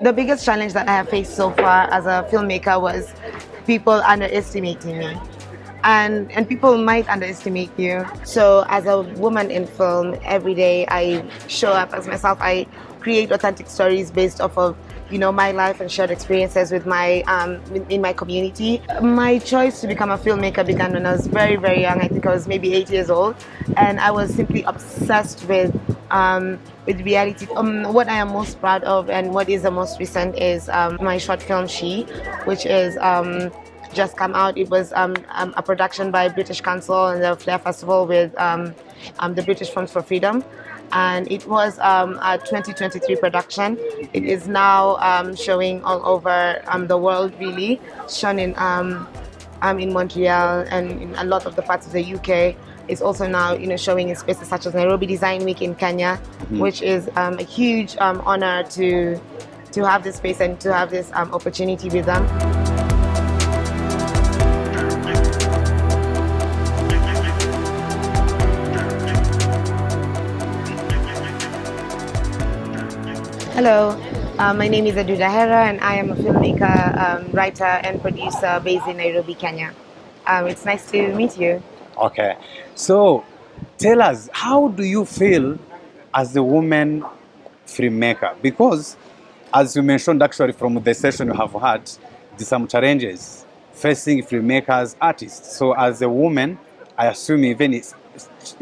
The biggest challenge that I have faced so far as a filmmaker was people underestimating me. And people might underestimate you. So as a woman in film, every day I show up as myself. I create authentic stories based off of my life and shared experiences with my in my community. My choice to become a filmmaker began when I was very, very young. I think I was maybe 8 years old, and I was simply obsessed with reality. What I am most proud of and what is the most recent is my short film She, which is just come out. It was a production by British Council and the Flair Festival with the British Films for Freedom. And it was a 2023 production. It is now showing all over the world, really. Shown in Montreal and in a lot of the parts of the UK. It's also now showing in spaces such as Nairobi Design Week in Kenya, which is a huge honor to have this space and to have this opportunity with them. Hello, my name is Aduha Hera and I am a filmmaker, writer and producer based in Nairobi, Kenya. It's nice to meet you. Okay, so tell us, how do you feel as a woman filmmaker? Because as you mentioned actually from the session you have had, there's some challenges facing filmmakers, artists. So as a woman, I assume even it's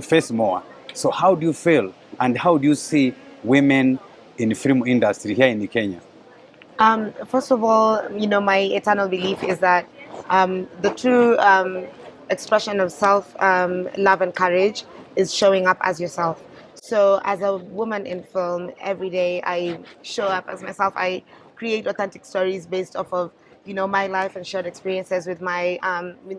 face more. So how do you feel and how do you see women in the film industry here in Kenya? First of all, my eternal belief is that the true expression of self-love and courage is showing up as yourself. So, as a woman in film, every day I show up as myself. I create authentic stories based off of my life and shared experiences with my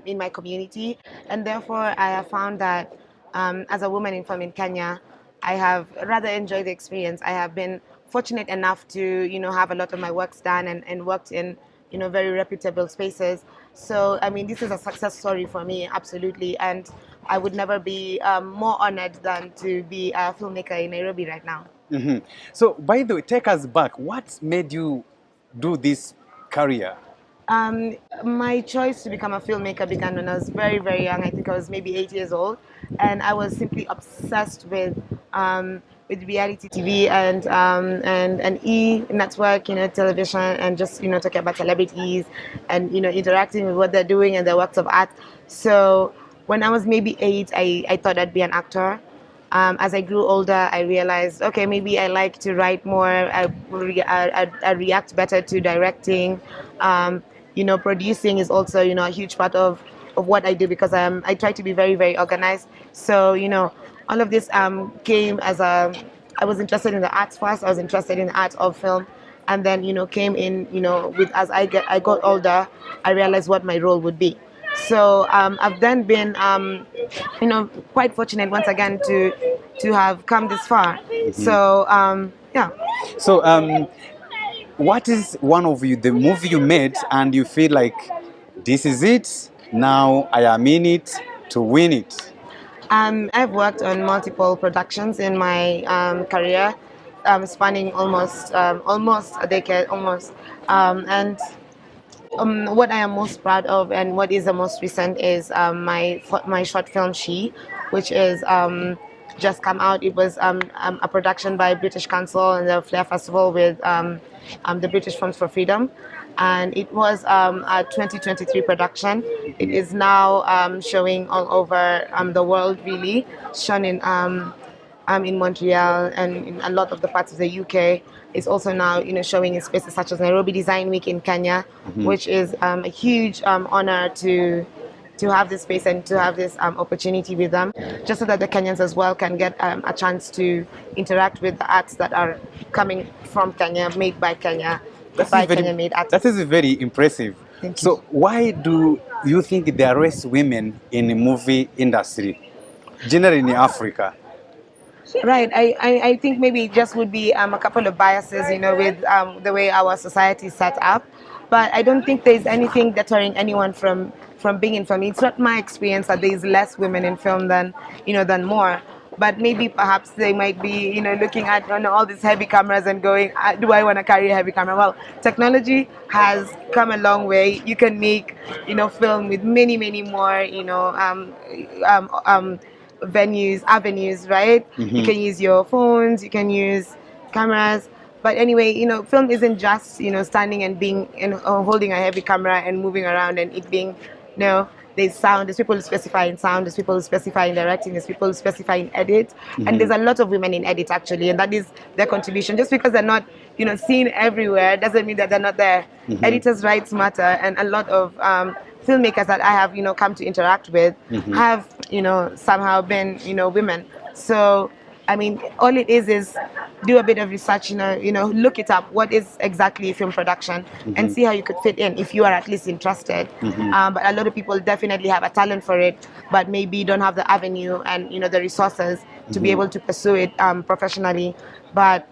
in my community, and therefore I have found that as a woman in film in Kenya, I have rather enjoyed the experience. I have been fortunate enough to, have a lot of my works done and worked in, very reputable spaces. So, I mean, this is a success story for me, absolutely. And I would never be more honored than to be a filmmaker in Nairobi right now. Mm-hmm. So, by the way, take us back. What made you do this career? Um, my choice to become a filmmaker began when I was very, very young. I think I was maybe 8 years old, and I was simply obsessed with reality TV and E network, television, and just talking about celebrities and interacting with what they're doing and their works of art. So when I was maybe 8, I thought I'd be an actor. As I grew older, I realized, okay, maybe I like to write more. I react better to directing. Producing is also, a huge part of what I do because I try to be very, very organized. So, all of this came as I was interested in the arts first. I was interested in the art of film. And then, came in, with as I got older, I realized what my role would be. So I've then been, quite fortunate once again to have come this far. Mm-hmm. So yeah. So what is one of the movie you made and you feel like this is it? Now I am in it to win it. I've worked on multiple productions in my career, spanning almost a decade, almost, and. What I am most proud of and what is the most recent is my short film She, which is just come out. It was a production by British Council and the Flair Festival with the British Films for Freedom, and it was a 2023 production. It is now showing all over the world, really, shown in Montreal and in a lot of the parts of the UK. It's also now showing in spaces such as Nairobi Design Week in Kenya, which is a huge honor to have this space and to have this opportunity with them, just so that the Kenyans as well can get a chance to interact with the arts that are coming from Kenya, made by Kenya, by Kenyan-made artists. That is very impressive. Thank you. So why do you think there are less women in the movie industry, generally in Africa? Right. I think maybe it just would be a couple of biases, with the way our society is set up. But I don't think there's anything deterring anyone from being in film. It's not my experience that there's less women in film than more. but maybe perhaps they might be, looking at all these heavy cameras and going, do I want to carry a heavy camera? Well, technology has come a long way. You can make, film with many, many more, avenues, right? You can use your phones, you can use cameras. But anyway, film isn't just, standing and being, holding a heavy camera and moving around and it being, there's sound, there's people who specify in sound, there's people who specify in directing, there's people who specify in edit. And there's a lot of women in edit actually, and that is their contribution. Just because they're not, seen everywhere doesn't mean that they're not there. Editors' rights matter, and a lot of filmmakers that I have, come to interact with have, somehow been, women. So, I mean, all it is do a bit of research, look it up. What is exactly film production, and see how you could fit in if you are at least interested. But a lot of people definitely have a talent for it, but maybe don't have the avenue and the resources to be able to pursue it professionally. But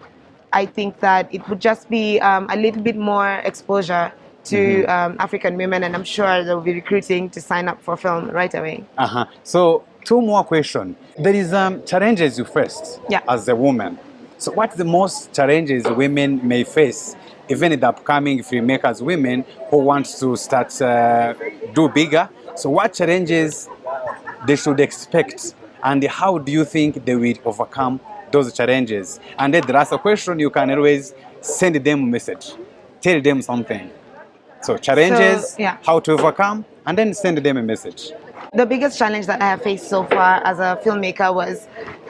I think that it would just be a little bit more exposure to African women, and I'm sure they'll be recruiting to sign up for film right away. So, two more questions. There is challenges you faced as a woman. So, what's the most challenges women may face, even the upcoming filmmakers, women who want to start do bigger? So, what challenges they should expect, and how do you think they will overcome those challenges? And then the last question, you can always send them a message, tell them something. So challenges, how to overcome, and then send them a message. The biggest challenge that I have faced so far as a filmmaker was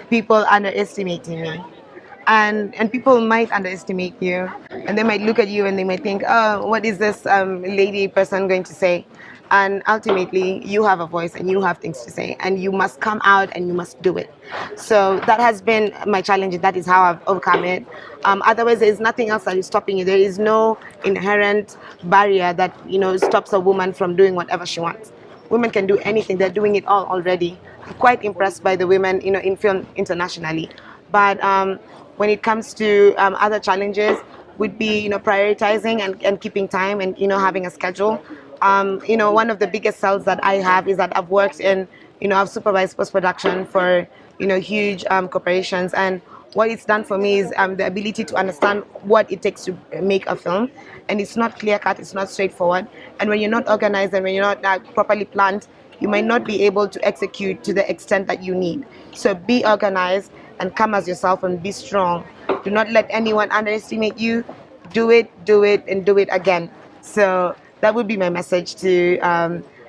people underestimating me. And people might underestimate you, and they might look at you and they might think, oh, what is this lady person going to say? And ultimately, you have a voice and you have things to say, and you must come out and you must do it. So that has been my challenge. That is how I've overcome it. Otherwise, there is nothing else that is stopping you. There is no inherent barrier that stops a woman from doing whatever she wants. Women can do anything. They're doing it all already. I'm quite impressed by the women in film internationally. But when it comes to other challenges, would be prioritizing and keeping time and having a schedule. One of the biggest cells that I have is that I've worked in, I've supervised post-production for, huge corporations. And what it's done for me is the ability to understand what it takes to make a film. And it's not clear-cut, it's not straightforward. And when you're not organized and when you're not properly planned, you might not be able to execute to the extent that you need. So be organized and come as yourself and be strong. Do not let anyone underestimate you. Do it, and do it again. So that would be my message to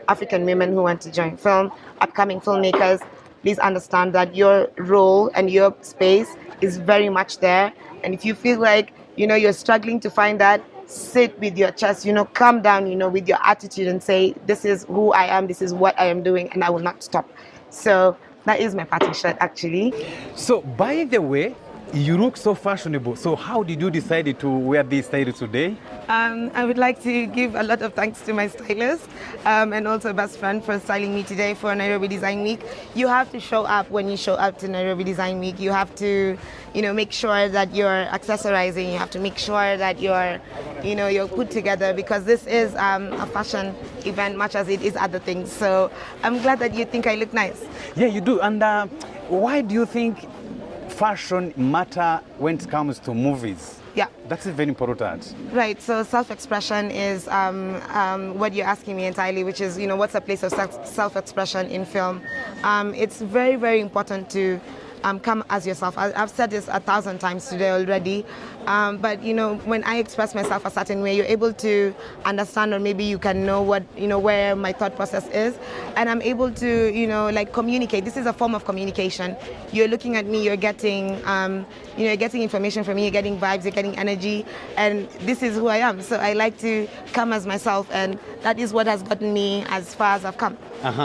African women who want to join film, upcoming filmmakers. Please understand that your role and your space is very much there. And if you feel like, you're struggling to find that, sit with your chest, calm down, with your attitude and say, this is who I am, this is what I am doing, and I will not stop. So that is my parting shot, actually. So, by the way, you look so fashionable. So how did you decide to wear this style today? I would like to give a lot of thanks to my stylist and also best friend for styling me today for Nairobi Design Week. You have to show up when you show up to Nairobi Design Week. You have to, make sure that you're accessorizing. You have to make sure that you're put together, because this is a fashion event much as it is other things. So I'm glad that you think I look nice. Yeah, you do. And why do you think fashion matter when it comes to movies? Yeah, that's very important. Right. So self-expression is what you're asking me entirely, which is what's the place of self-expression in film. It's very, very important to come as yourself. I've said this 1,000 times today already, but when I express myself a certain way, you're able to understand, or maybe you can know what where my thought process is, and I'm able to communicate. This is a form of communication. You're looking at me, you're getting you're getting information from me, you're getting vibes, you're getting energy, and this is who I am. So I like to come as myself, and that is what has gotten me as far as I've come.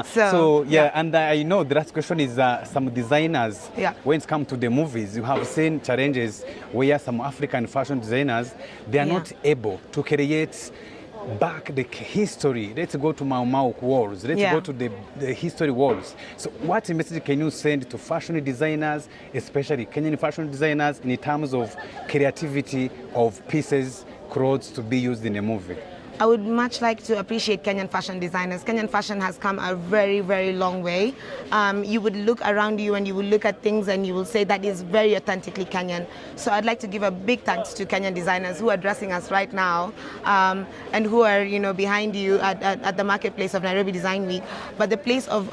So and I know the last question is some designers. When it comes to the movies, you have seen challenges where some African fashion designers, they are not able to create back the history. Let's go to Mau Mau walls. Let's go to the history walls. So what message can you send to fashion designers, especially Kenyan fashion designers, in terms of creativity of pieces, clothes to be used in a movie? I would much like to appreciate Kenyan fashion designers. Kenyan fashion has come a very, very long way. You would look around you and you will look at things and you will say that is very authentically Kenyan. So I'd like to give a big thanks to Kenyan designers who are dressing us right now, and who are, you know, behind you at the marketplace of Nairobi Design Week. But the place of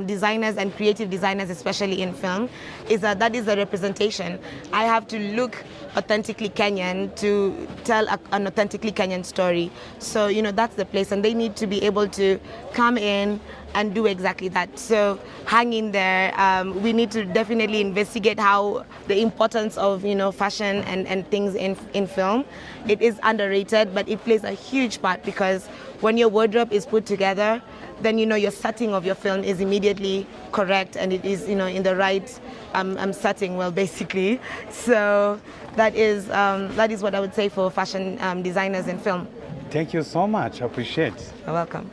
designers and creative designers, especially in film, is that is a representation. I have to look authentically Kenyan to tell an authentically Kenyan story. So, you know, that's the place, and they need to be able to come in and do exactly that. So hang in there. We need to definitely investigate how the importance of, you know, fashion and things in film. It is underrated, but it plays a huge part, because when your wardrobe is put together, then, you know, your setting of your film is immediately correct, and it is, you know, in the right setting, well, basically. So that is what I would say for fashion designers in film. Thank you so much. I appreciate. You're welcome.